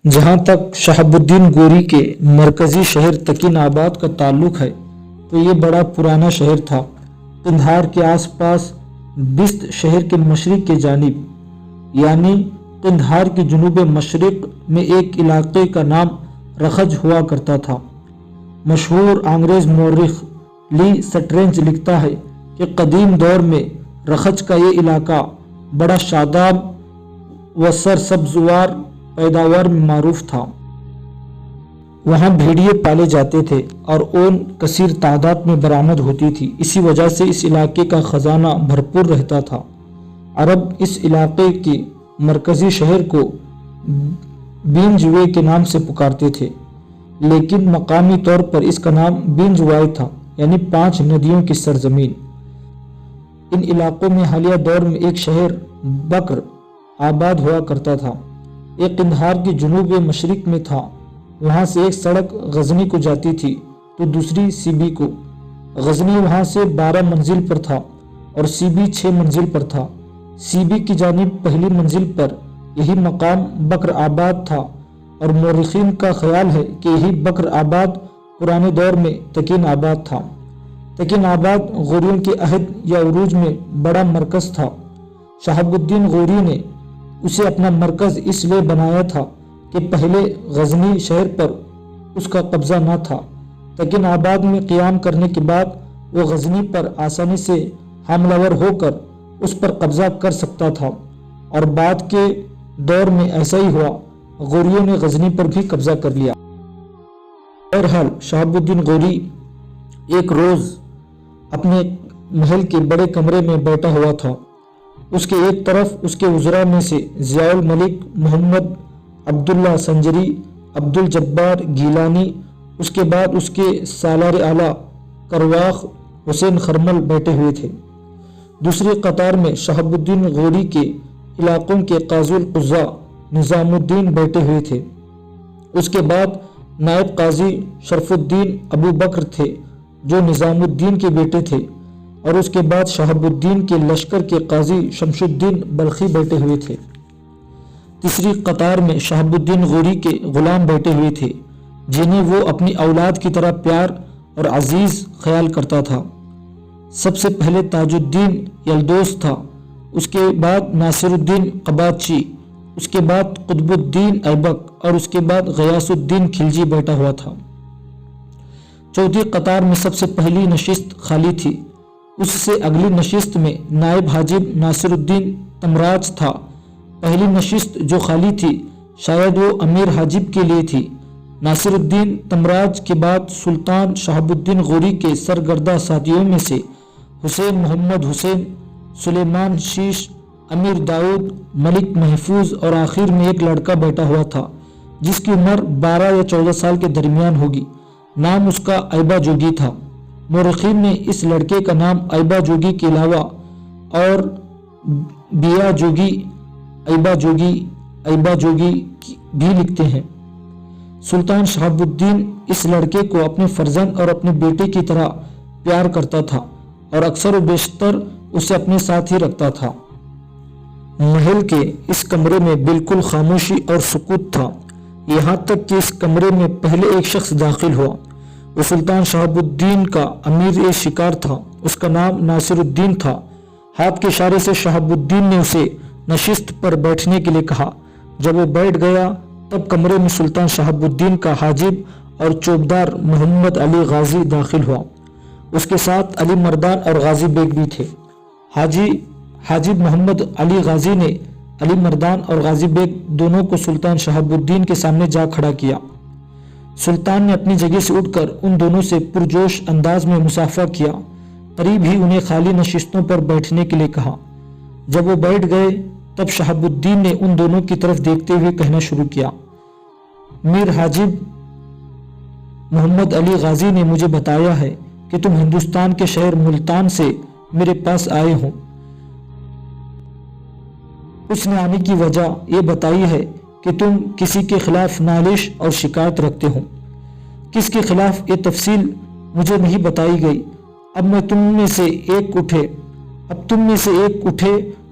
जहाँ तक शहाबुद्दीन गोरी के मरकज़ी शहर तकीनाबाद का ताल्लुक़ है तो ये बड़ा पुराना शहर था। कंधार के आसपास बिस्त शहर के मशरिक़ के जानिब यानी कंधार के जुनूब मशरिक़ में एक इलाके का नाम रखज हुआ करता था। मशहूर अंग्रेज़ मौर्रिख़ ली स्ट्रेंज लिखता है कि कदीम दौर में रखज का ये इलाका बड़ा शादाब व सरसब्ज़वार पैदावार में मारूफ था। वहाँ भेड़िए पाले जाते थे और ऊन कसीर तादाद में बरामद होती थी। इसी वजह से इस इलाके का ख़जाना भरपूर रहता था। अरब इस इलाके के मरकज़ी शहर को बिंजवे के नाम से पुकारते थे, लेकिन मकामी तौर पर इसका नाम बिंजवाई था, यानी 5 नदियों की सरजमीन। इन इलाकों में हालिया दौर में एक शहर बकर आबाद हुआ करता था। एक कंधार के जुनूब मशरिक में था। वहाँ से एक सड़क गजनी को जाती थी तो दूसरी सीबी को। गजनी वहाँ से 12 मंजिल पर था और सीबी 6 मंजिल पर था। सीबी की जानिब पहली मंजिल पर यही मकाम बकर आबाद था और मौरिखीन का ख्याल है कि यही बकर आबाद पुराने दौर में तकीन आबाद था। तकीन आबाद गौरियों के अहद या उरूज में बड़ा मरकज़ था। शहाबुद्दीन गौरी ने उसे अपना मरकज़ इसलिए बनाया था कि पहले गजनी शहर पर उसका कब्ज़ा न था। तकीन आबाद में क़ियाम करने के बाद वो गजनी पर आसानी से हमलावर होकर उस पर कब्ज़ा कर सकता था और बाद के दौर में ऐसा ही हुआ। गौरियों ने गजनी पर भी कब्ज़ा कर लिया। बहरहाल शहाबुद्दीन गौरी एक रोज़ अपने महल के बड़े कमरे में बैठा हुआ था। उसके एक तरफ उसके उज़रा में से ज़ियाउल मलिक मोहम्मद अब्दुल्ला संजरी, अब्दुल जब्बार गीलानी, उसके बाद उसके सालार आला करवाख हुसैन खरमल बैठे हुए थे। दूसरी कतार में शहाबुद्दीन गौरी के इलाकों के काजुल कुज़्ज़ा निज़ामुद्दीन बैठे हुए थे। उसके बाद नायब काजी शरफुद्दीन अबू बकर थे जो निज़ामुद्दीन के बेटे थे और उसके बाद शहाबुद्दीन के लश्कर के काजी शमशुद्दीन बल्खी बैठे हुए थे। तीसरी कतार में शहाबुद्दीन गौरी के गुलाम बैठे हुए थे जिन्हें वो अपनी औलाद की तरह प्यार और अजीज़ ख्याल करता था। सबसे पहले ताजुद्दीन यलदोस था, उसके बाद नासिरुद्दीन कबाची, उसके बाद कुतुबुद्दीन ऐबक और उसके बाद गयासुद्दीन खिलजी बैठा हुआ था। चौथी कतार में सबसे पहली नशिस्त खाली थी। उससे अगली नशिस्त में नायब हाजिब नासिरुद्दीन तमराज था। पहली नशिस्त जो खाली थी शायद वो अमीर हाजिब के लिए थी। नासिरुद्दीन तमराज के बाद सुल्तान शहाबुद्दीन गौरी के सरगर्दा साथियों में से हुसैन मोहम्मद हुसैन, सुलेमान शीश, अमीर दाऊद, मलिक महफूज और आखिर में एक लड़का बैठा हुआ था जिसकी उम्र 12 या 14 साल के दरमियान होगी। नाम उसका ऐबा जोगी था। मौरिखीन ने इस लड़के का नाम ऐबा जोगी के अलावा और बिया जोगी, ऐबा जोगी भी लिखते हैं। सुल्तान शहाबुद्दीन इस लड़के को अपने फर्जंद और अपने बेटे की तरह प्यार करता था और अक्सर व बेशतर उसे अपने साथ ही रखता था। महल के इस कमरे में बिल्कुल खामोशी और सुकूत था। यहाँ तक कि इस कमरे में पहले एक शख्स दाखिल हुआ। वो सुल्तान शहाबुद्दीन का अमीर शिकार था। उसका नाम नासिरुद्दीन था। हाथ के इशारे से शहाबुद्दीन ने उसे नशिस्त पर बैठने के लिए कहा। जब वो बैठ गया तब कमरे में सुल्तान शहाबुद्दीन का हाजिब और चौबदार मोहम्मद अली गाजी दाखिल हुआ। उसके साथ अली मर्दान और गाजी बेग भी थे। हाजिब मोहम्मद अली गाजी ने अली मर्दान और गाजी बेग दोनों को सुल्तान शहाबुद्दीन के सामने जा खड़ा किया। सुल्तान ने अपनी जगह से उठकर उन दोनों से पुरजोश अंदाज में मुसाफा किया। करीब ही उन्हें खाली नशिस्तों पर बैठने के लिए कहा। जब वो बैठ गए तब शहाबुद्दीन ने उन दोनों की तरफ देखते हुए कहना शुरू किया, मीर हाजिब मोहम्मद अली गाजी ने मुझे बताया है कि तुम हिंदुस्तान के शहर मुल्तान से मेरे पास आए हो। उसने आने की वजह यह बताई है कि तुम किसी के खिलाफ नालिश और शिकायत रखते हो। किसके खिलाफ ये तफसील मुझे नहीं बताई गई। अब तुम में से एक उठे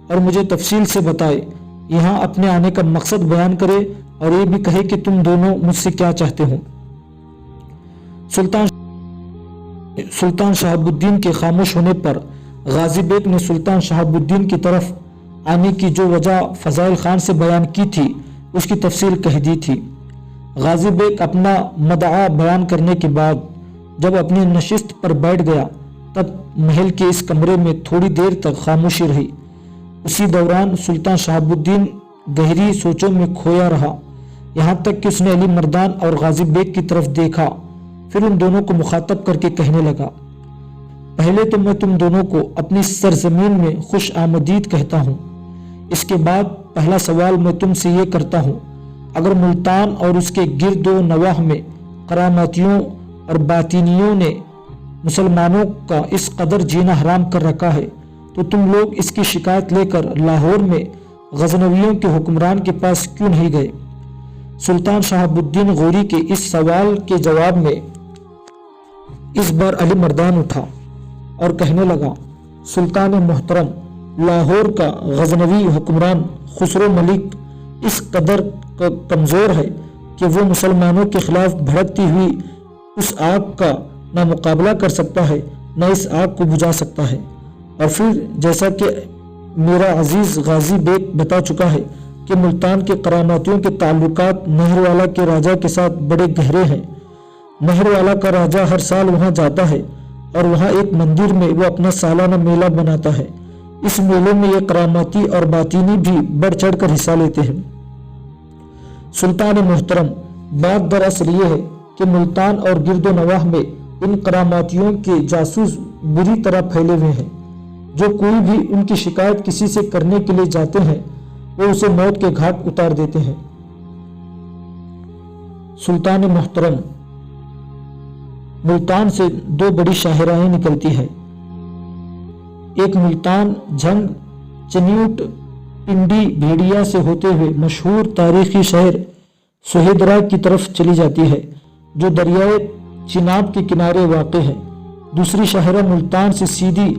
और मुझे तफसील से बताए, यहाँ अपने आने का मकसद बयान करे और ये भी कहे कि तुम दोनों मुझसे क्या चाहते हो। सुल्तान शहाबुद्दीन के खामोश होने पर गाजी बेग ने सुल्तान शहाबुद्दीन की तरफ आने की जो वजह फजाइल खान से बयान की थी उसकी तफसील कह दी थी। गाजी बेग अपना मदआ बयान करने के बाद जब अपनी नशिस्त पर बैठ गया तब महल के इस कमरे में थोड़ी देर तक खामोशी रही। उसी दौरान सुल्तान शहाबुद्दीन गहरी सोचों में खोया रहा, यहाँ तक कि उसने अली मर्दान और गाजी बेग की तरफ देखा। फिर उन दोनों को मुखातब करके कहने लगा, पहले तो मैं तुम दोनों को अपनी सरजमीन में खुश आमदीद कहता हूँ। इसके बाद पहला सवाल मैं तुमसे ये करता हूँ, अगर मुल्तान और उसके गिरदो नवाह में करामातियों और बातिनियों ने मुसलमानों का इस कदर जीना हराम कर रखा है तो तुम लोग इसकी शिकायत लेकर लाहौर में गजनवियों के हुक्मरान के पास क्यों नहीं गए। सुल्तान शहाबुद्दीन गौरी के इस सवाल के जवाब में इस बार अली मर्दान उठा और कहने लगा, सुल्तान मोहतरम, लाहौर का गजनवी हुक्मरान खुसरो मलिक इस कदर कमज़ोर है कि वो मुसलमानों के खिलाफ भड़कती हुई उस आग का ना मुकाबला कर सकता है न इस आग को बुझा सकता है। और फिर जैसा कि मेरा अजीज गाजी बेग बता चुका है कि मुल्तान के करामातियों के ताल्लुकात नहरवाला के राजा के साथ बड़े गहरे हैं। नहरवाला का राजा हर साल वहाँ जाता है और वहाँ एक मंदिर में वो अपना सालाना मेला बनाता है। इस मेले में ये करामाती और बातिनी भी बढ़ चढ़ कर हिस्सा लेते हैं। सुल्तान मोहतरम, बात दरअसल ये है कि मुल्तान और गिरदो नवाह में इन करामातियों के जासूस बुरी तरह फैले हुए हैं। जो कोई भी उनकी शिकायत किसी से करने के लिए जाते हैं वो उसे मौत के घाट उतार देते हैं। सुल्तान मोहतरम, मुल्तान से दो बड़ी शाहराएं निकलती है। एक मुल्तान झंग चन्यूट पिंडी भेड़िया से होते हुए मशहूर तारीखी शहर सोहेदरा की तरफ चली जाती है जो दरियाए चिनाब के किनारे वाक़ है। दूसरी शाहरा मुल्तान से सीधी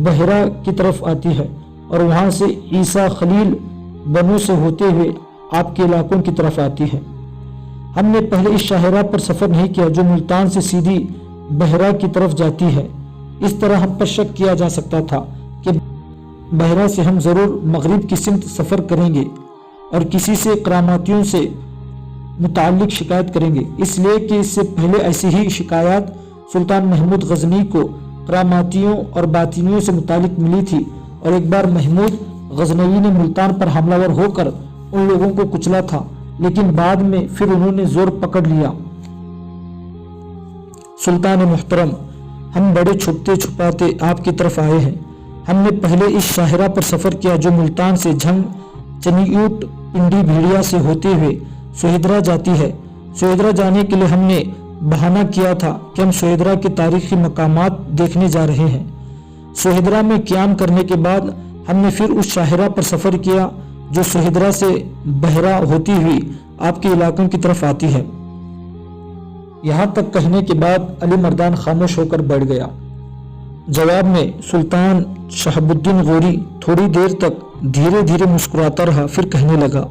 बहरा की तरफ आती है और वहाँ से ईसा खलील बनों से होते हुए आपके इलाकों की तरफ आती है। हमने पहले इस शाहरा पर सफ़र नहीं किया जो मुल्तान से सीधी बहरा की तरफ जाती है। इस तरह हम पर शक किया जा सकता था कि बहरा से हम ज़रूर मगरिब की सिमत सफ़र करेंगे और किसी से करामातियों से मुताल्लिक शिकायत करेंगे, इसलिए कि इससे पहले ऐसी ही शिकायत सुल्तान महमूद गजनी को करामातियों और बातिनियों से मुताल्लिक मिली थी और एक बार महमूद गजनवी ने मुल्तान पर हमलावर होकर उन लोगों को कुचला था, लेकिन बाद में फिर उन्होंने जोर पकड़ लिया। सुल्तान मोहतरम, हम बड़े छुपते छुपाते आपकी तरफ आए हैं। हमने पहले इस शाहरा पर सफ़र किया जो मुल्तान से झंग चनियूट पिंडी भेड़िया से होते हुए सोहेदरा जाती है। सोहेदरा जाने के लिए हमने बहाना किया था कि हम सोहेदरा के तारीखी मकामात देखने जा रहे हैं। सोहेदरा में क़याम करने के बाद हमने फिर उस शाहरा पर सफ़र किया जो सोहेदरा से बहरा होती हुई आपके इलाकों की तरफ आती है। यहाँ तक कहने के बाद अली मर्दान खामोश होकर बैठ गया। जवाब में सुल्तान शहाबुद्दीन गौरी थोड़ी देर तक धीरे धीरे मुस्कुराता रहा, फिर कहने लगा,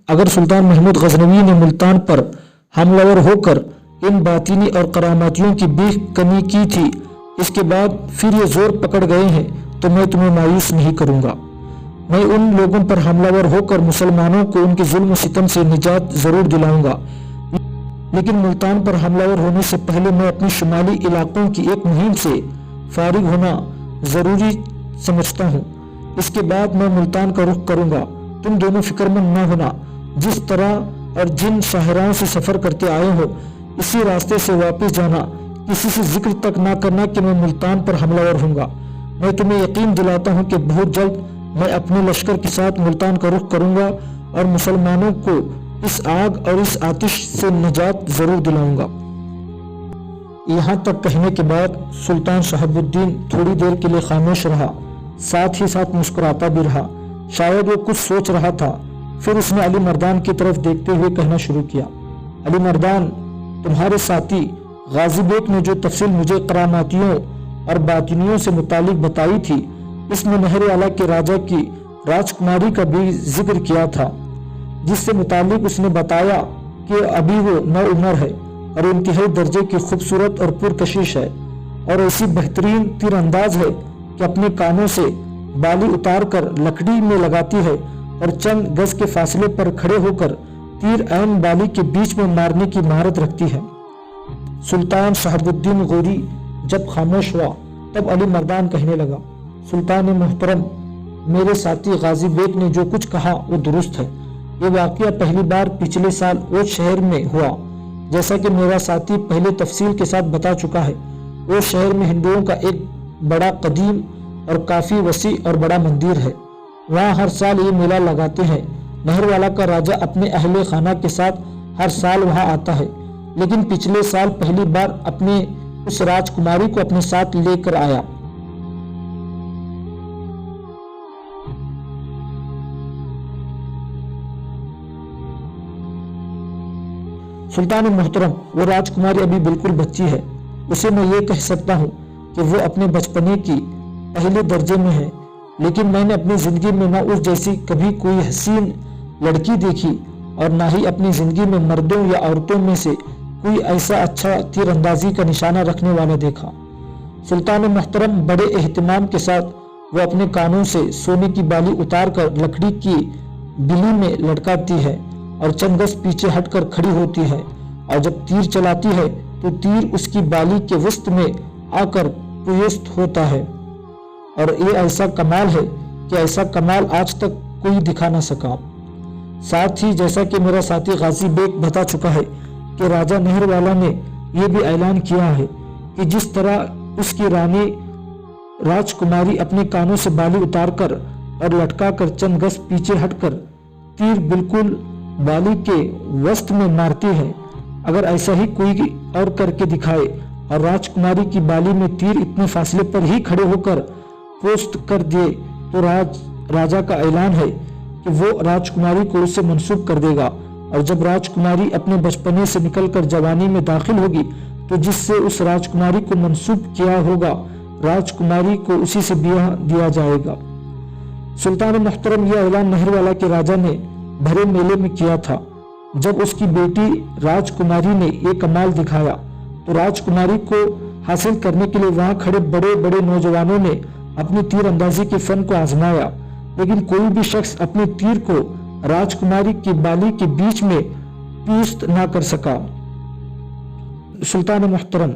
अगर सुल्तान महमूद गजनवी ने मुल्तान पर हमलावर होकर इन बातिनी और करामातियों की बीख कमी की थी, इसके बाद फिर ये जोर पकड़ गए हैं, तो मैं तुम्हें मायूस नहीं करूंगा। मैं उन लोगों पर हमलावर होकर मुसलमानों को उनके जुल्म सितम से निजात जरूर दिलाऊंगा, लेकिन मुल्तान पर हमलावर होने से पहले मैं अपने शुमाली इलाकों की एक मुहिम से फारिग होना ज़रूरी समझता हूँ। इसके बाद मैं मुल्तान का रुख करूँगा। तुम दोनों फिक्रमंद न होना। जिस तरह और जिन शाहराओं से सफ़र करते आए हो इसी रास्ते से वापस जाना। किसी से जिक्र तक ना करना कि मैं मुल्तान पर हमलावर हूँगा। मैं तुम्हें यकीन दिलाता हूँ कि बहुत जल्द मैं अपने लश्कर के साथ मुल्तान का रुख करूँगा और मुसलमानों को इस आग और इस आतिश से निजात ज़रूर दिलाऊंगा। यहाँ तक कहने के बाद सुल्तान शहाबुद्दीन थोड़ी देर के लिए खामोश रहा, साथ ही साथ मुस्कुराता भी रहा। शायद वो कुछ सोच रहा था। फिर उसने अली मर्दान की तरफ देखते हुए कहना शुरू किया, अली मर्दान, तुम्हारे साथी गाजी बेग ने जो तफसील मुझे करामातियों और बातिनियों से मुतालिक बताई थी, इसमें नहरवाला के राजा की राजकुमारी का भी जिक्र किया था। جس سے متعلق اس نے بتایا کہ ابھی وہ نو عمر ہے اور انتہائی درجے کی خوبصورت اور پرکشش ہے اور ایسی بہترین تیر انداز ہے کہ اپنے کانوں سے بالی اتار کر لکڑی میں لگاتی ہے اور چند گز کے فاصلے پر کھڑے ہو کر تیر عین بالی کے بیچ میں مارنے کی مہارت رکھتی ہے۔ سلطان شہاب الدین غوری جب خاموش ہوا تب علی مردان کہنے لگا، سلطان محترم، میرے ساتھی غازی بیگ نے جو کچھ کہا وہ درست ہے۔ یہ واقعہ پہلی بار پچھلے سال اوچھ شہر میں ہوا، جیسا کہ میرا ساتھی پہلے تفصیل کے ساتھ بتا چکا ہے۔ اوچھ شہر میں ہندوؤں کا ایک بڑا قدیم اور کافی وسیع اور بڑا مندر ہے۔ وہاں ہر سال یہ میلہ لگاتے ہیں۔ نہر والا کا راجہ اپنے اہل خانہ کے ساتھ ہر سال وہاں آتا ہے، لیکن پچھلے سال پہلی بار اپنے اس راجکماری کو اپنے ساتھ لے کر آیا۔ سلطان محترم، وہ راجکماری ابھی بالکل بچی ہے۔ اسے میں یہ کہہ سکتا ہوں کہ وہ اپنے بچپنے کی پہلے درجے میں ہے، لیکن میں نے اپنی زندگی میں نہ اس جیسی کبھی کوئی حسین لڑکی دیکھی اور نہ ہی اپنی زندگی میں مردوں یا عورتوں میں سے کوئی ایسا اچھا تیر اندازی کا نشانہ رکھنے والا دیکھا۔ سلطان محترم، بڑے اہتمام کے ساتھ وہ اپنے کانوں سے سونے کی بالی اتار کر لکڑی کی بلی میں لٹکاتی ہے اور چند گز پیچھے ہٹ کر کھڑی ہوتی ہے، اور جب تیر چلاتی ہے تو تیر اس کی بالی کے وسط میں آ کر پوست ہوتا ہے، اور یہ ایسا کمال ہے کہ ایسا کمال آج تک کوئی دکھا نہ سکا۔ ساتھ ہی جیسا کہ میرا ساتھی غازی بیگ بتا چکا ہے کہ راجہ نہر والا نے یہ بھی اعلان کیا ہے کہ جس طرح اس کی رانی راجکماری اپنے کانوں سے بالی اتار کر اور لٹکا کر چند گز پیچھے ہٹ کر تیر بالکل بالی کے وسط میں مارتی ہے، اگر ایسا ہی کوئی اور کر کے دکھائے اور راجکماری کی بالی میں تیر اتنے فاصلے پر ہی کھڑے ہو کر پوست کر دے تو راجہ کا اعلان ہے کہ وہ راجکماری کو اس سے منسوب کر دے گا، اور جب راجکماری اپنے بچپنے سے نکل کر جوانی میں داخل ہوگی تو جس سے اس راجکماری کو منسوب کیا ہوگا راجکماری کو اسی سے بیاہ دیا جائے گا۔ سلطان محترم، یہ اعلان نہر والا کے راجہ نے بھرے میلے میں کیا تھا۔ جب اس کی بیٹی راجکماری نے یہ کمال دکھایا تو راجکماری کو حاصل کرنے کے لیے وہاں کھڑے بڑے بڑے نوجوانوں نے اپنی تیر اندازی کے فن کو آزمایا، لیکن کوئی بھی شخص اپنے تیر کو راجکماری کی بالی کے بیچ میں پیست نہ کر سکا۔ سلطان محترم،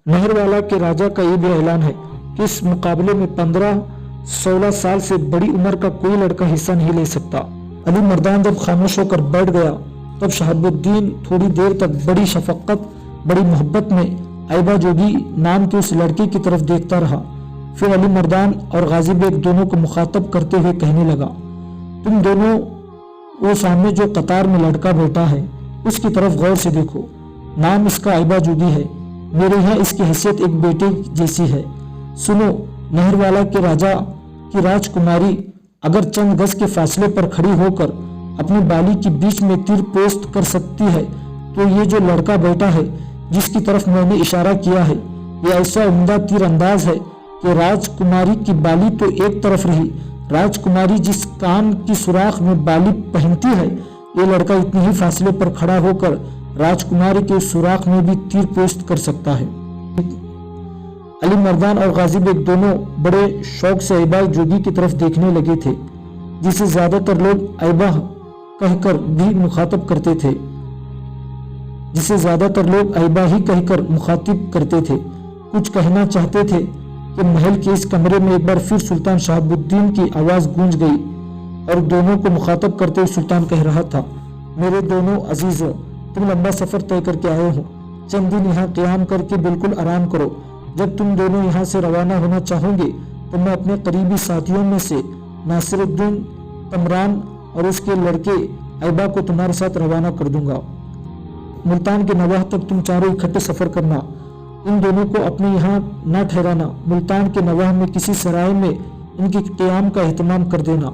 نہر والا کے راجہ کا یہ بھی اعلان ہے کہ اس مقابلے میں 15-16 سال سے بڑی عمر کا کوئی لڑکا حصہ نہیں لے سکتا۔ علی مردان جب خاموش ہو کر بیٹھ گیا تب شہاب الدین تھوڑی دیر تک بڑی شفقت بڑی محبت میں ایبا جوگی نام کی اس لڑکی کی طرف دیکھتا رہا۔ پھر علی مردان اور غازی بیگ دونوں کو مخاطب کرتے ہوئے کہنے لگا، تم دونوں وہ سامنے جو قطار میں لڑکا بیٹھا ہے اس کی طرف غور سے دیکھو۔ نام اس کا ایبا جوگی ہے، میرے یہاں اس کی حیثیت ایک بیٹے جیسی ہے۔ سنو، نہر والا کے راجہ کی راجکماری اگر چند گز کے فاصلے پر کھڑی ہو کر اپنی بالی کے بیچ میں تیر پوست کر سکتی ہے تو یہ جو لڑکا بیٹا ہے جس کی طرف میں نے اشارہ کیا ہے یہ ایسا عمدہ تیر انداز ہے کہ راجکماری کی بالی تو ایک طرف رہی، راجکماری جس کان کی سوراخ میں بالی پہنتی ہے یہ لڑکا اتنے ہی فاصلے پر کھڑا ہو کر راجکماری کے سوراخ میں بھی تیر پوست کر سکتا ہے۔ علی مردان اور غازی بیگ دونوں بڑے شوق سے ایبا جوگی کی طرف دیکھنے لگے تھے، جسے زیادہ تر لوگ ایبا کہہ کر بھی مخاطب کرتے تھے، کرتے تھے۔ کچھ کہنا چاہتے تھے کہ محل کے اس کمرے میں ایک بار پھر سلطان شہاب الدین کی آواز گونج گئی اور دونوں کو مخاطب کرتے ہوئے سلطان کہہ رہا تھا، میرے دونوں عزیزوں، تم لمبا سفر طے کر کے آئے ہو، چند دن یہاں قیام کر کے بالکل آرام کرو۔ جب تم دونوں یہاں سے روانہ ہونا چاہو گے تو میں اپنے قریبی ساتھیوں میں سے ناصر الدین تمران اور اس کے لڑکے ایبا کو تمہارے ساتھ روانہ کر دوں گا۔ ملتان کے نواح تک تم چاروں اکٹھے سفر کرنا، ان دونوں کو اپنے یہاں نہ ٹھہرانا، ملتان کے نواح میں کسی سرائے میں ان کے قیام کا اہتمام کر دینا۔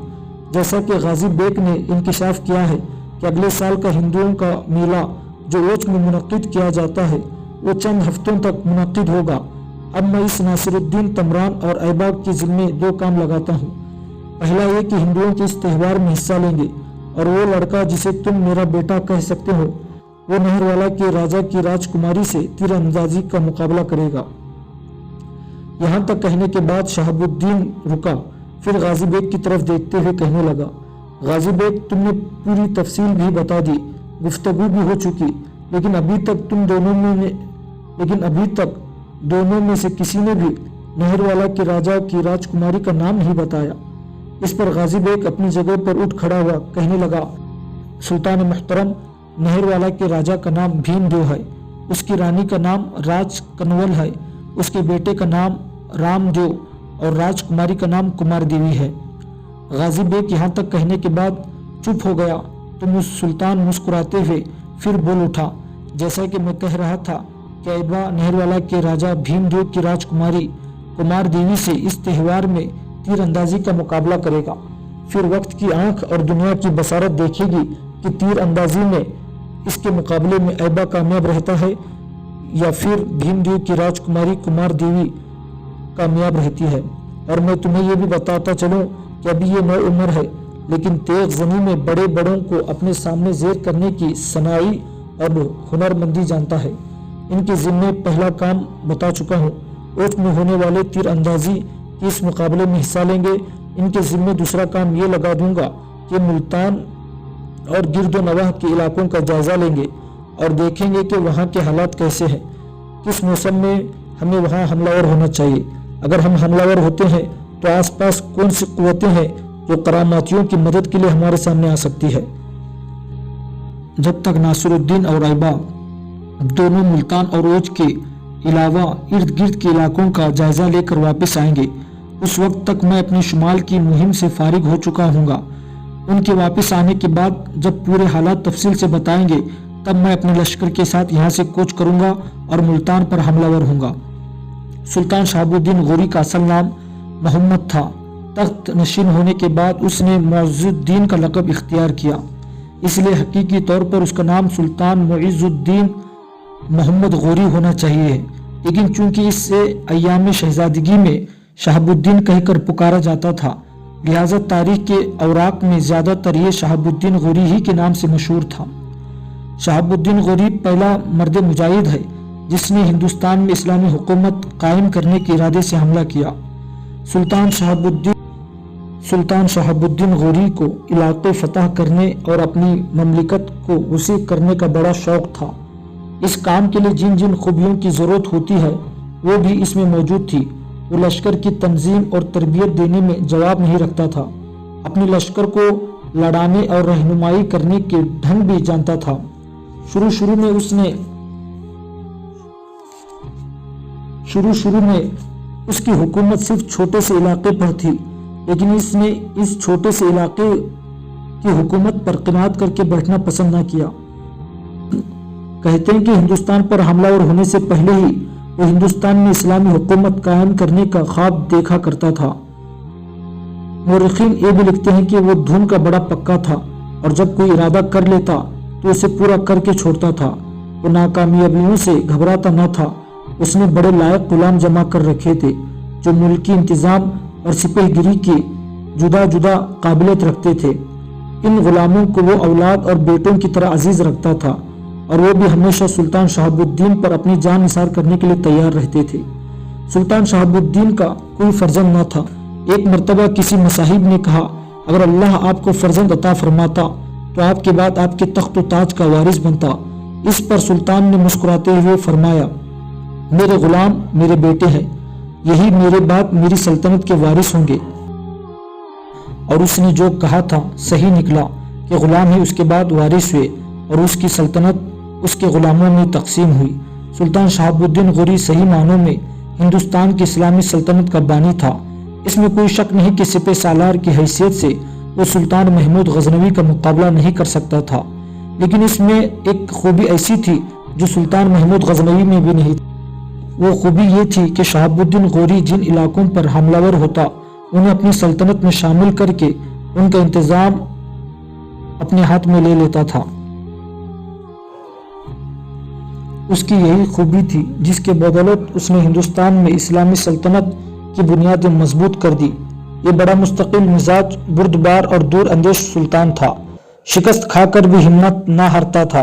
جیسا کہ غازی بیگ نے انکشاف کیا ہے کہ اگلے سال کا ہندوؤں کا میلہ جو اوچھ میں منعقد کیا جاتا ہے وہ چند ہفتوں تک منعقد ہوگا۔ اب میں اس ناصر الدین تمران اور ایبا کے ذمے 2 کام لگاتا ہوں۔ پہلا یہ کہ ہندوؤں کے اس تہوار میں حصہ لیں گے और वो लड़का जिसे तुम मेरा बेटा कह सकते हो वो नहरवाला के राजा की राजकुमारी से तीर अंदाजी का मुकाबला करेगा। यहाँ तक कहने के बाद शहाबुद्दीन रुका, फिर गाजी बेग की तरफ देखते हुए कहने लगा, गाजी बेग, तुमने पूरी तफसील भी बता दी, गुफ्तगू भी हो चुकी, लेकिन अभी तक दोनों में से किसी ने भी नहरवाला के राजा की राजकुमारी का नाम नहीं बताया। इस पर गाजी बेग अपनी जगह पर उठ खड़ा हुआ कहने लगा, सुल्तान मुहतरम, नहरवाला के राजा का नाम भीमदेव है, उसकी रानी का नाम राज कनवल है, उसके बेटे का नाम रामदेव और राजकुमारी का नाम कुमार देवी है। गाजी बेग यहाँ तक कहने के बाद चुप हो गया तो सुल्तान मुस्कुराते हुए फिर बोल उठा, जैसा कि मैं कह रहा था कि ऐबा नहरवाला के राजा भीमदेव की राजकुमारी कुमार देवी से इस त्यौहार में तीर अंदाजी का मुकाबला करेगा। फिर वक्त की आंख और दुनिया की बसारत देखेगी कि तीर अंदाजी में इसके मुकाबले में ऐबा कामयाब रहता है या फिर भीमदेव की राजकुमारी कुमार देवी कामयाब रहती है। और मैं तुम्हें ये भी बताता चलूं कि अभी ये नौ उम्र है, लेकिन तेज ज़नी में बड़े बड़ों को अपने सामने ज़ेर करने की सनाई और हुनरमंदी जानता है। इनके ज़िम्मे पहला काम बता चुका हूँ, ओट में होने वाले तीर अंदाजी के इस मुकाबले में हिस्सा लेंगे। इनके ज़िम्मे दूसरा काम ये लगा दूंगा कि मुल्तान और गिरदो नवाह के इलाकों का जायज़ा लेंगे और देखेंगे कि वहाँ के हालात कैसे हैं, किस मौसम में हमें वहाँ हमलावर होना चाहिए। अगर हम हमलावर होते हैं तो आसपास कौन सी कुव्वतें हैं जो करामातियों की मदद के लिए हमारे सामने आ सकती है। जब तक नासिरुद्दीन और ऐबा दोनों मुल्तान और ओज के अलावा इर्द गिर्द के इलाकों का जायजा लेकर वापस आएंगे, उस वक्त तक मैं अपनी शुमाल की मुहिम से फारिग हो चुका हूँगा। उनके वापस आने के बाद जब पूरे हालात तफसील से बताएंगे तब मैं अपने लश्कर के साथ यहाँ से कूच करूँगा और मुल्तान पर हमलावर हूँगा। सुल्तान शहाबुद्दीन गौरी का असल नाम मोहम्मद था। तख्त नशीन होने के बाद उसने मुइज़ुद्दीन का लक़ब इख्तियार किया, इसलिए हकीकी तौर पर उसका नाम सुल्तान मुइज़ुद्दीन मोहम्मद गौरी होना चाहिए, लेकिन चूंकि इससे अय्याम शहजादगी में शहाबुद्दीन कहकर पुकारा जाता था, लिहाजा तारीख के औराक में ज़्यादातर ये शहाबुद्दीन गौरी ही के नाम से मशहूर था। शहाबुद्दीन गौरी पहला मर्द मुजाहिद है जिसने हिंदुस्तान में इस्लामी हुकूमत कायम करने के इरादे से हमला किया। सुल्तान शहाबुद्दीन गौरी को इलाके फतह करने और अपनी ममलिकत को वसी करने का बड़ा शौक था। इस काम के लिए जिन जिन खूबियों की ज़रूरत होती है वो भी इसमें मौजूद थी। वो लश्कर की तंजीम और तरबियत देने में जवाब नहीं रखता था, अपने लश्कर को लड़ाने और रहनुमाई करने के ढंग भी जानता था। शुरू में उसकी हुकूमत सिर्फ छोटे से इलाके पर थी, लेकिन इसने इस छोटे से इलाके की हुकूमत पर क़नात करके बैठना पसंद न किया। कहते हैं कि हिंदुस्तान पर हमलावर होने से पहले ही वो हिंदुस्तान में इस्लामी हुकूमत कायम करने का ख्वाब देखा करता था। मुर्रिखीन ये भी लिखते हैं कि वो धुन का बड़ा पक्का था और जब कोई इरादा कर लेता तो उसे पूरा करके छोड़ता था। वो नाकामयाबियों से घबराता न था। उसने बड़े लायक गुलाम जमा कर रखे थे जो मुल्की इंतज़ाम और सिपहगिरी की जुदा जुदा काबिलियत रखते थे। इन गुलामों को वो औलाद और बेटों की तरह अजीज रखता था और वो भी हमेशा सुल्तान शहाबुद्दीन पर अपनी जान निसार करने के लिए तैयार रहते थे। सुल्तान शहाबुद्दीन का कोई फर्जंद न था। एक मर्तबा किसी मसाहिब ने कहा, अगर अल्लाह आपको फर्जंद अता फरमाता तो आपके बाद आपके तख्त व ताज का वारिस बनता। इस पर सुल्तान ने मुस्कुराते हुए फरमाया, मेरे गुलाम मेरे बेटे हैं, यही मेरे बाद मेरी सल्तनत के वारिस होंगे। और उसने जो कहा था सही निकला कि गुलाम ही उसके बाद वारिस हुए और उसकी सल्तनत उसके गुलामों में तकसीम हुई। सुल्तान शहाबुद्दीन गौरी सही मानों में हिंदुस्तान की इस्लामी सल्तनत का बानी था। इसमें कोई शक नहीं कि सिपह सालार की हैसियत से वो सुल्तान महमूद गजनवी का मुकाबला नहीं कर सकता था, लेकिन इसमें एक खूबी ऐसी थी जो सुल्तान महमूद गजनवी में भी नहीं थी। वो खूबी ये थी कि शहाबुद्दीन गौरी जिन इलाकों पर हमलावर होता उन्हें अपनी सल्तनत में शामिल करके उनका इंतज़ाम अपने हाथ में ले लेता था। उसकी यही खूबी थी जिसके बदौलत उसने हिंदुस्तान में इस्लामी सल्तनत की बुनियादें मजबूत कर दी। ये बड़ा मुस्तकिल मिजाज, बुर्दबार और दूर अंदेश सुल्तान था। शिकस्त खाकर भी हिम्मत न हारता था।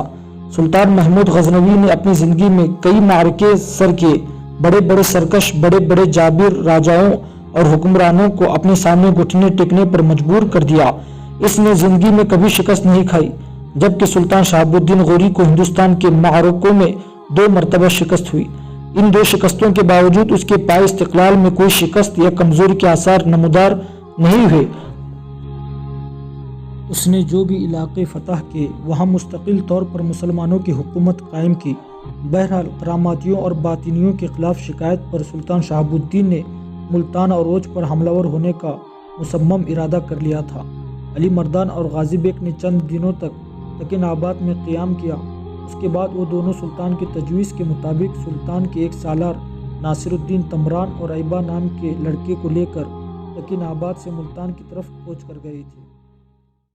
सुल्तान महमूद गजनवी ने अपनी जिंदगी में कई मारके सर किए। बड़े बड़े सरकश, बड़े बड़े जाबिर राजाओं और हुक्मरानों को अपने सामने घुटने टेकने पर मजबूर कर दिया। इसने जिंदगी में कभी शिकस्त नहीं खाई, जबकि सुल्तान शहाबुद्दीन गौरी को हिंदुस्तान के मारकों में 2 मरतबा शिकस्त हुई। इन 2 शिकस्तों के बावजूद उसके पाए इस्तिकलाल में कोई शिकस्त या कमजोरी के आसार नमूदार नहीं हुए। उसने जो भी इलाके फतह किए वहाँ मुस्तकिल तौर पर मुसलमानों की हुकूमत कायम की। बहरहाल करामातियों और बातिनियों के खिलाफ शिकायत पर सुल्तान शहाबुद्दीन ने मुल्तान और ओज पर हमलावर होने का मुसम्मम इरादा कर लिया था। अली मर्दान और गाजी बेग ने चंद दिनों तक तकिनाबाद में क़याम किया। उसके बाद वो दोनों सुल्तान की तजवीज़ के मुताबिक सुल्तान के एक सालार नासिरुद्दीन तमरान और ऐबा नाम के लड़के को लेकर तकिनाबाद से मुल्तान की तरफ कूच कर गए थे।